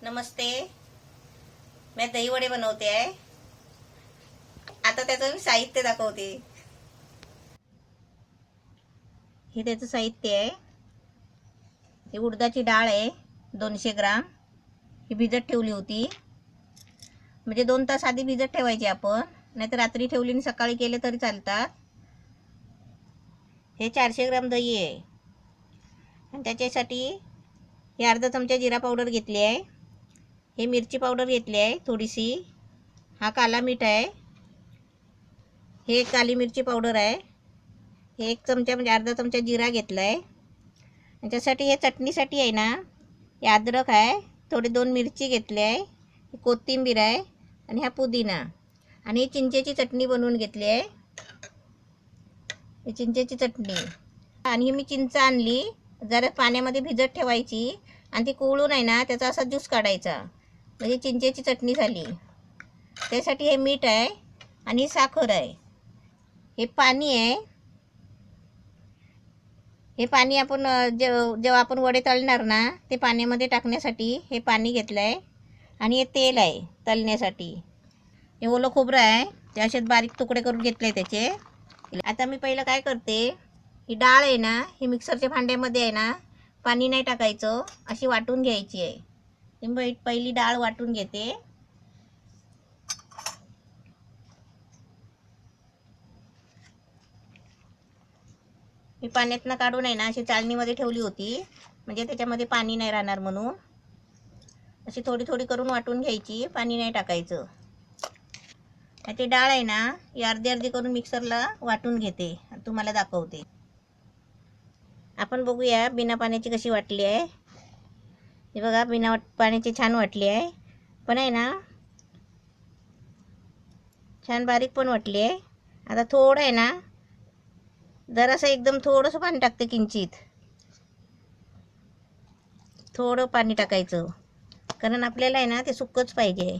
नमस्ते, मैं दही वडे बनवते आहे. आता त्याचं मी साहित्य दाखवते. हे त्याचं साहित्य आहे. ही उडदाची डाळ आहे 200 ग्राम. ही भिजत ठेवली होती, म्हणजे 2 तास आधी भिजत ठेवायची आपण, नाहीतर रात्री ठेवली आणि सकाळी केले तरी चालतात. हे 400 ग्राम दही आहे आणि त्याच्यासाठी हे अर्धा चमचा जिरा पावडर घेतली आहे. हे मिरची पावडर घेतली आहे थोडीशी. हा काला मीठ आहे. हे काली मिरची पावडर आहे. हे 1 चमचा म्हणजे अर्धा चमचा जिरा घेतला आहे. त्याच्यासाठी हे चटणीसाठी आहे ना, हे अद्रक आहे, थोडे 2 मिरची घेतली आहे, कोथिंबीर आहे आणि हा पुदिना आणि ही चिंचेची चटणी बनवून घेतली आहे. ही चिंचेची चटणी आणि मी चिंच आणली, जरा पाण्यामध्ये भिजत ठेवायची आणि ती कोळून आहे ना त्याचा असा ज्यूस काढायचा, म्हणजे चिंचेची चटणी झाली. त्यासाठी हे मीठ आहे आणि साखर आहे. हे पाणी आहे. हे पाणी आपण जेव्हा आपण वडे तळणार ना ते पाण्यामध्ये टाकण्यासाठी हे पाणी घेतलं आहे. आणि हे तेल आहे तळण्यासाठी. हे ओलं खोबरं आहे, ते असे बारीक तुकडे करून घेतले त्याचे. आता मी पहिलं काय करते, ही डाळ आहे ना ही मिक्सरच्या भांड्यामध्ये आहे ना, पाणी नाही टाकायचं, अशी वाटून घ्यायची आहे. मी पहिली डाळ वाटून घेते. मी पाण्यातनं काढून आहे ना अशी चाळणीमध्ये ठेवली होती, म्हणजे त्याच्यामध्ये पाणी नाही राहणार म्हणून. अशी थोडी थोडी करून वाटून घ्यायची, पाणी नाही टाकायचं. ती डाळ आहे ना ही अर्धी अर्धी करून मिक्सरला वाटून घेते, तुम्हाला दाखवते. आपण बघूया बिना पाण्याची कशी वाटली आहे. हे बघा, बिना पाण्याची छान वाटली आहे, पण आहे ना छान बारीक पण वाटली आहे. आता थोडं आहे ना, जरासं एकदम थोडंसं पाणी टाकते, किंचित थोडं पाणी टाकायचं, कारण आपल्याला आहे ना ते सुक्कच पाहिजे.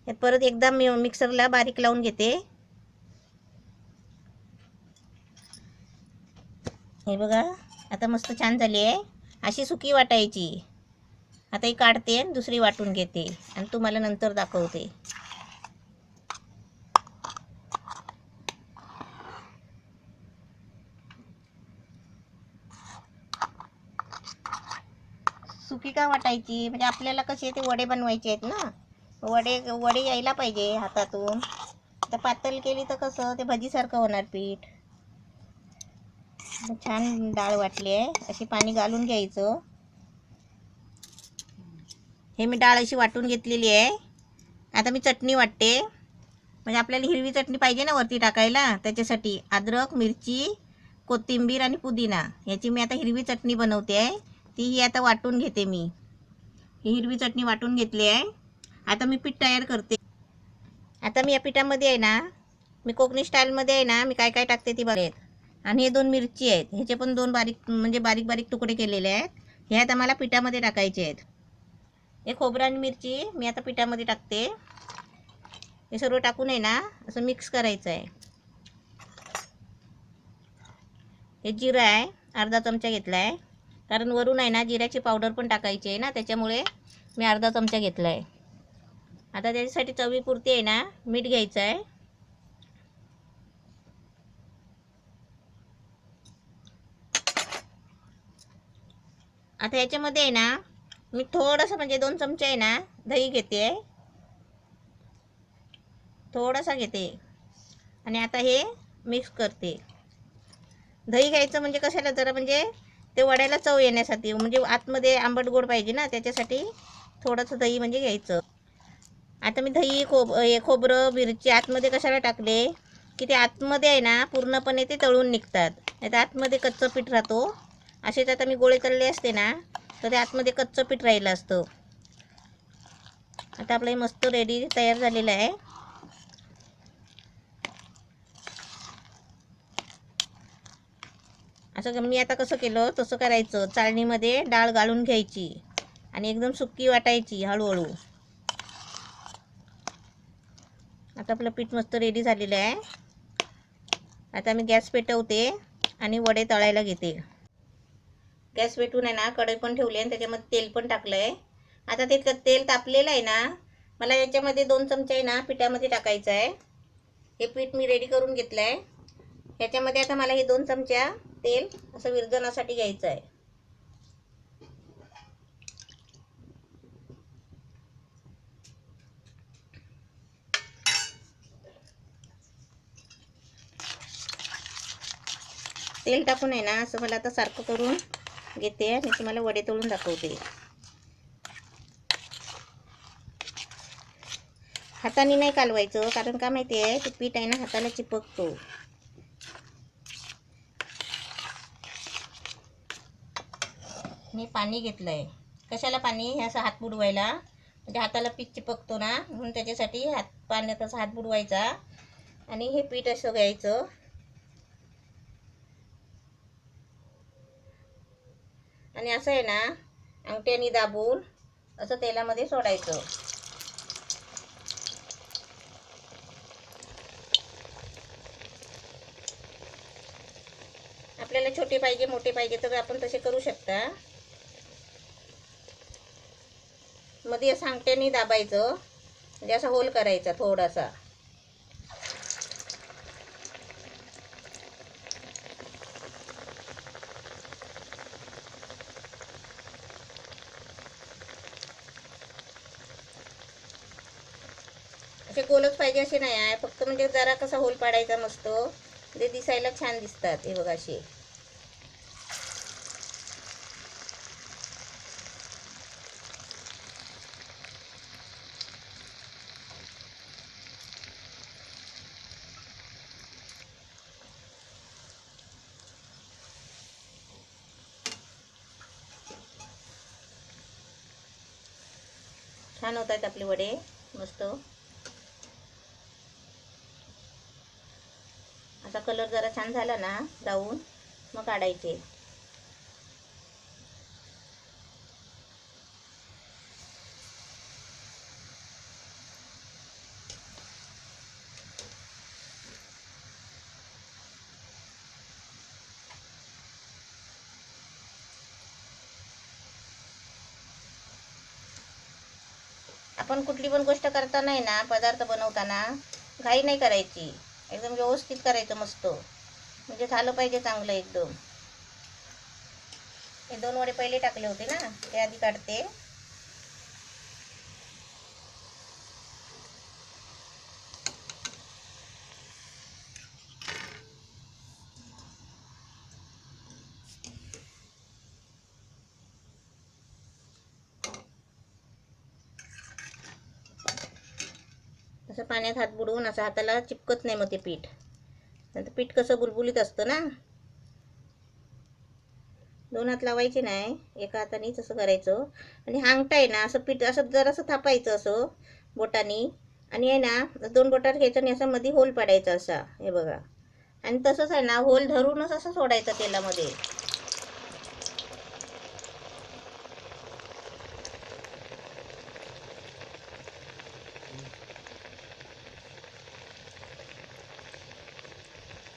यात परत एकदा मी मिक्सरला बारीक लावून घेते. हे बघा, आता मस्त छान झाली आहे. अशी सुकी वाटायची. आता ही काढते आणि दुसरी वाटून घेते आणि तुम्हाला नंतर दाखवते. सुकी का वाटायची, म्हणजे आपल्याला कसे ते वडे बनवायचे आहेत ना, वडे यायला पाहिजे हातातून. तर पातळ केली तर कसं ते भजीसारखं होणार पीठ. छान डाळ वाटली आहे, अशी पाणी घालून घ्यायचं. हे मी डाळ अशी वाटून घेतलेली आहे. आता मी चटणी वाटते, म्हणजे आपल्याला हिरवी चटणी पाहिजे ना वरती टाकायला, त्याच्यासाठी अद्रक, मिरची, कोथिंबीर आणि पुदिना याची मी आता हिरवी चटणी बनवते आहे. ती आता वाटून घेते मी. ही हिरवी चटणी वाटून घेतली आहे. आता मी पीठ तयार करते. आता मी या पिठामध्ये आहे ना, मी कोकणी स्टाईलमध्ये आहे ना, मी काय काय टाकते ती बघेल. आणि हे 2 मिरची आहेत, ह्याचे पण 2 बारीक म्हणजे बारीक बारीक तुकडे केलेले आहेत. हे आता मला पिठामध्ये टाकायचे आहेत. हे खोबरं आणि मिरची मी आता पिठामध्ये टाकते. हे सर्व टाकून आहे ना असं मिक्स करायचं आहे. हे जिरं आहे, अर्धा चमचा घेतला आहे, कारण वरून आहे ना जिऱ्याची पावडर पण टाकायची आहे ना, त्याच्यामुळे मी अर्धा चमचा घेतला आहे. आता त्याच्यासाठी चवीपुरती आहे ना मीठ घ्यायचं आहे. आता याच्यामध्ये आहे ना मी थोडंसं म्हणजे 2 चमचे आहे ना दही घेते, थोडासा घेते आणि आता हे मिक्स करते. दही घ्यायचं म्हणजे कशाला, जरा म्हणजे ते वड्याला चव येण्यासाठी, म्हणजे आतमध्ये आंबट गोड पाहिजे ना, त्याच्यासाठी थोडंसं दही म्हणजे घ्यायचं. आता मी दही खोबरं मिरची आतमध्ये कशाला टाकले, की ते आतमध्ये आहे ना पूर्णपणे ते तळून निघतात, नाही तर आतमध्ये कच्चं पीठ राहतो. असेच आता मी गोळे तळले असते ना तर ते आतमध्ये कच्चं पीठ राहिलं असतं. आता आपलं हे मस्त रेडी तयार झालेलं आहे. असं मी आता कसं केलं तसं करायचं. चाळणीमध्ये डाळ गाळून घ्यायची आणि एकदम सुकी वाटायची हळूहळू. आता आपलं पीठ मस्त रेडी झालेलं आहे. आता मी गॅस पेटवते आणि वडे तळायला घेते. गॅस पेटवून आहे ना कढई पण ठेवली आणि त्याच्यामध्ये तेल पण टाकलं आहे. आता ते तेल तापलेलं आहे ना, मला याच्यामध्ये 2 चमचे आहे ना पिठामध्ये टाकायचं आहे. हे पीठ मी रेडी करून घेतलं आहे. ह्याच्यामध्ये आता मला हे 2 चमच्या तेल असं विरजणासाठी घ्यायचं आहे. तेल टाकून आहे ना असं मला आता सारखं करून घेते आणि तुम्हाला वडे तळून दाखवते. हाताने नाही कालवायचं, कारण का माहिती आहे ते पीठ आहे ना हाताला चिपकतो. मी पाणी घेतलंय. कशाला पाणी? हे असं हात बुडवायला, म्हणजे हाताला पीठ चिपकतो ना, म्हणून त्याच्यासाठी पाण्यात असा हात बुडवायचा आणि हे पीठ असं घ्यायचं आणि असं आहे ना अंगठ्याने दाबून असं तेलामध्ये सोडायचं. आपल्याला छोटे पाहिजे मोठे पाहिजे तर आपण तसे करू शकता. मध्ये असं अंगठ्याने दाबायचं, म्हणजे असा होल करायचा थोडासा. असे गोलच पाहिजे असे नाही आहे, फक्त म्हणजे जरा कसा होल पाडायचा मस्त, ते दिसायला छान दिसतात. हे बघा असे. छान होत आहेत आपले वडे मस्त. असा कलर जरा छान झाला ना ब्राऊन, मग काढायचे. आपण कुठली पण गोष्ट करताना आहे ना, पदार्थ बनवताना घाई नाही करायची, एकदम व्यवस्थित करायचं मस्त, म्हणजे झालं पाहिजे चांगलं एकदम. हे 2 वडे पहिले टाकले होते ना, ते आधी काढते. असं पाण्यात हात बुडवून असं हाताला चिपकत नाही मग ते पीठ. नंतर पीठ कसं बुलबुलीत असतं ना. 2 हात लावायचे नाही, एका हातानेच असं करायचं. आणि अंगठा आहे ना असं पीठ असं जरासं थापायचं असं बोटानी, आणि आहे ना 2 बोटात घ्यायचं आणि असं मध्ये होल पाडायचा असा. हे बघा. आणि तसंच आहे ना होल धरूनच असं सोडायचं तेलामध्ये.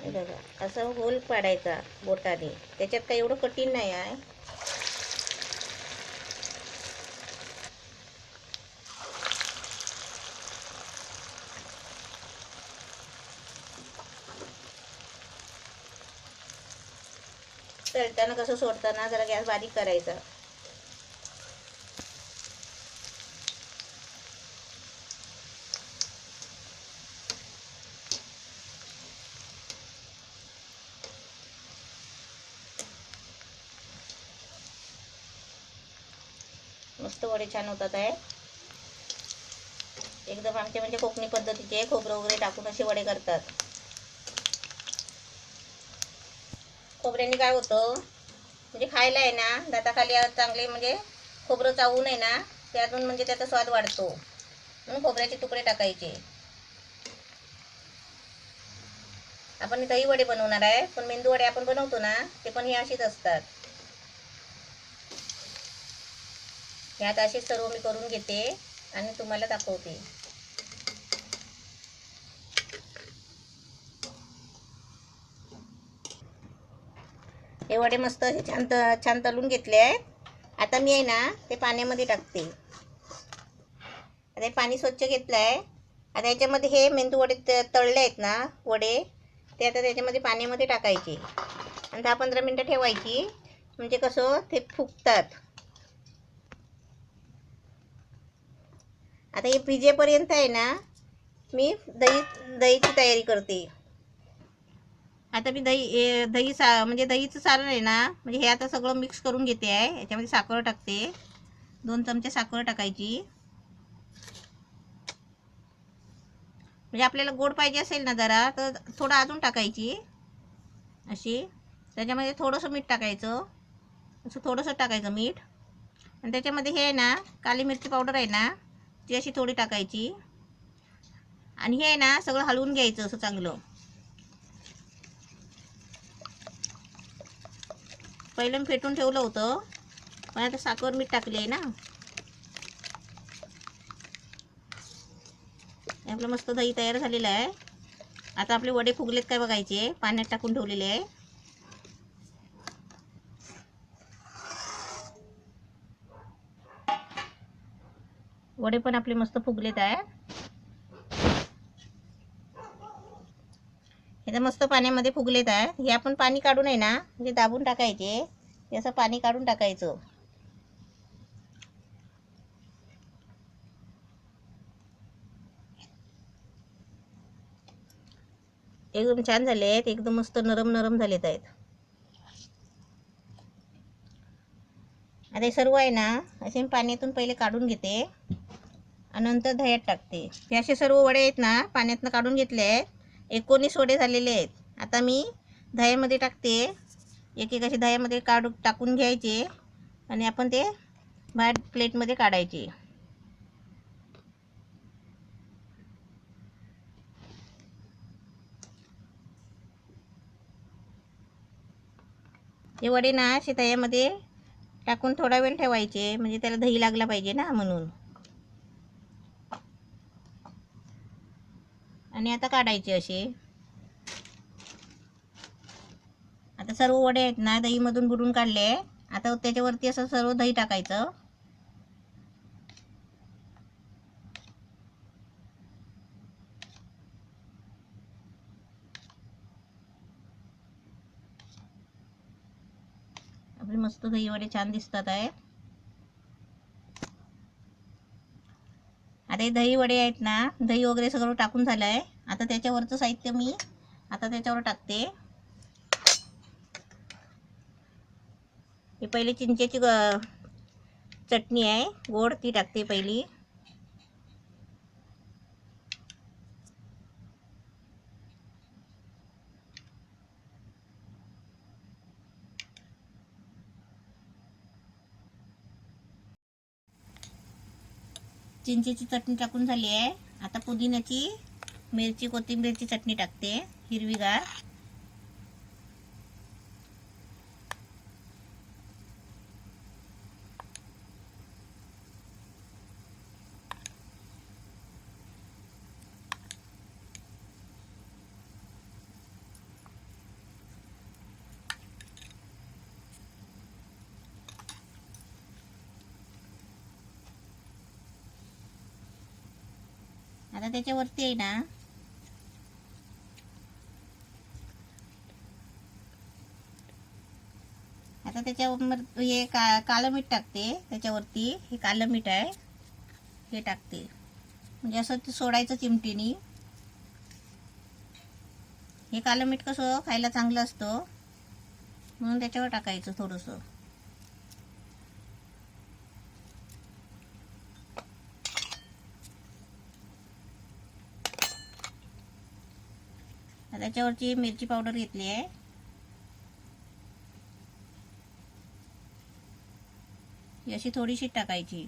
बघा असं होल पाडायचा बोटाने. त्याच्यात काही एवढं कठीण नाही आहे. तळताना कसं सोडताना जरा गॅस बारीक करायचा. मस्त वडे छान होतात आहे एकदम. आमचे म्हणजे कोकणी पद्धतीचे खोबरं वगैरे टाकून असे वडे करतात. खोबऱ्याने काय होतं, म्हणजे खायला आहे ना दाताखाली चांगले, म्हणजे खोबरं चावून आहे ना त्यातून म्हणजे त्याचा स्वाद वाढतो. म्हणून खोबऱ्याचे तुकडे टाकायचे. आपण दही वडे बनवणार आहे, पण मेंदू वडे आपण बनवतो ना ते पण हे असेच असतात. ह्यात असे सर्व मी करून घेते आणि तुम्हाला दाखवते. हे वडे मस्त असे छान तळून घेतले आहेत. आता मी आहे ना ते पाण्यामध्ये टाकते. आता हे पाणी स्वच्छ घेतलं आहे. आता याच्यामध्ये हे मेंदू वडे तळले आहेत ना वडे, ते आता त्याच्यामध्ये पाण्यामध्ये टाकायचे आणि 10-15 मिनटं ठेवायची. म्हणजे कसं ते फुगतात. आता हे भिजेपर्यंत आहे ना मी दहीची तयारी करते. आता मी म्हणजे दहीचं सारण आहे ना, म्हणजे हे आता सगळं मिक्स करून घेते आहे. याच्यामध्ये साखर टाकते. 2 चमचे साखर टाकायची. म्हणजे आपल्याला गोड पाहिजे असेल ना जरा तर थोडं अजून टाकायची अशी. त्याच्यामध्ये थोडंसं मीठ टाकायचं, असं थोडंसं टाकायचं मीठ. आणि त्याच्यामध्ये हे आहे ना काली मिरची पावडर आहे ना ती अशी थोडी टाकायची. आणि हे आहे ना सगळं हलवून घ्यायचं असं चांगलं. पहिलं मी फेटून ठेवलं होतं, पण आता साखर मीठ टाकले आहे ना. आपलं मस्त दही तयार झालेलं आहे. आता आपले वडे फुगलेत काय बघायचे, पाण्यात टाकून ठेवलेले आहे. वडे पण आपले मस्त फुगलेत आहे. हे तर मस्त पाण्यामध्ये फुगलेत आहे. हे आपण पाणी काढून आहे ना म्हणजे दाबून टाकायचे. हे असं पाणी काढून टाकायचं. एकदम छान झाले आहेत. एकदम मस्त नरम झालेत आहेत. आता हे सर्व आहे ना असे मी पाण्यातून पहिले काढून घेते आणि नंतर दह्यात टाकते. हे असे सर्व वडे आहेत ना पाण्यातून काढून घेतले आहेत. 19 वडे झालेले आहेत. आता मी दह्यामध्ये टाकते. एक असे दह्यामध्ये टाकून घ्यायचे आणि आपण ते बाहेर प्लेटमध्ये काढायचे. हे वडे ना असे दह्यामध्ये टाकून थोडा वेळ ठेवायचे, म्हणजे त्याला दही लागला पाहिजे ना म्हणून. आणि आता काढायचे असे. आता सर्व वडे आहेत ना दहीमधून बुडून काढले. आता त्याच्यावरती असं सर्व दही टाकायचं. आपले मस्त दही वडे छान दिसतात आहे. आता हे दही वडे आहेत ना, दही वगैरे सगळं टाकून झालं आहे. आता त्याच्यावरचं साहित्य मी आता त्याच्यावर टाकते. हे पहिले चिंचेची चटणी आहे गोड, ती टाकते पहिली. चिंचेची चटणी टाकून झाली आहे. आता पुदिन्याची, मिरची, कोथिंबीरची चटणी टाकते हिरवीगार. आता त्याच्यावरती आहे ना आता त्याच्यावर हे काळं मीठ टाकते. त्याच्यावरती हे काळं मीठ आहे हे टाकते. म्हणजे असं ते सोडायचं चिमटीनी. हे काळं मीठ कसं खायला चांगलं असतं म्हणून त्याच्यावर टाकायचं थोडंसं. त्याच्यावरची मिरची पावडर घेतली आहे. ही अशी थोडीशी टाकायची.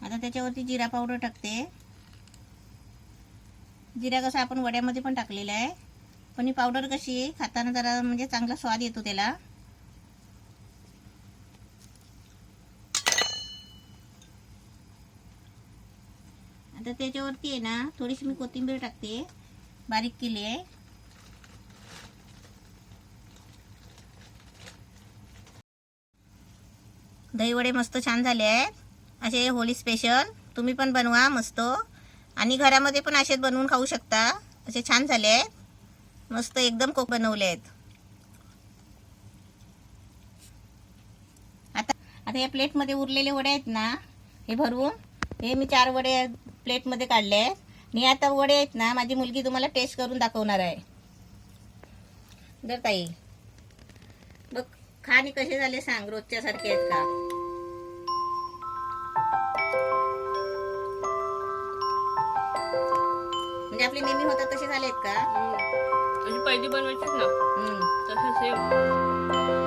आता त्याच्यावरती जिरा पावडर टाकते. जिरा कसा आपण वड्यामध्ये पण टाकलेला आहे, पण ही पावडर कशी खाताना जरा म्हणजे चांगला स्वाद येतो त्याला. आता त्याच्यावरती आहे ना थोडीशी मी कोथिंबीर टाकते, बारीक केली आहे. दहीवडे मस्त छान झाले आहेत, असे होळी स्पेशल. तुम्ही पण बनवा मस्त, आणि घरामध्ये पण असेच बनवून खाऊ शकता. असे छान झाले आहेत, मस्त एकदम कोक बनवले आहेत. आता या प्लेटमध्ये उरलेले वडे आहेत ना, हे भरून हे मी 4 वडे प्लेटमध्ये काढले आहेत. आणि आता वडे आहेत ना, माझी मुलगी तुम्हाला टेस्ट करून दाखवणार आहे. जर ताई बघ, खा आणि कसे झाले सांग, रोजच्या सारखे आहेत का? म्हणजे आपले नेहमी होतात तसे झालेत का? पहिली बनवायचीच ना, तसं सेम.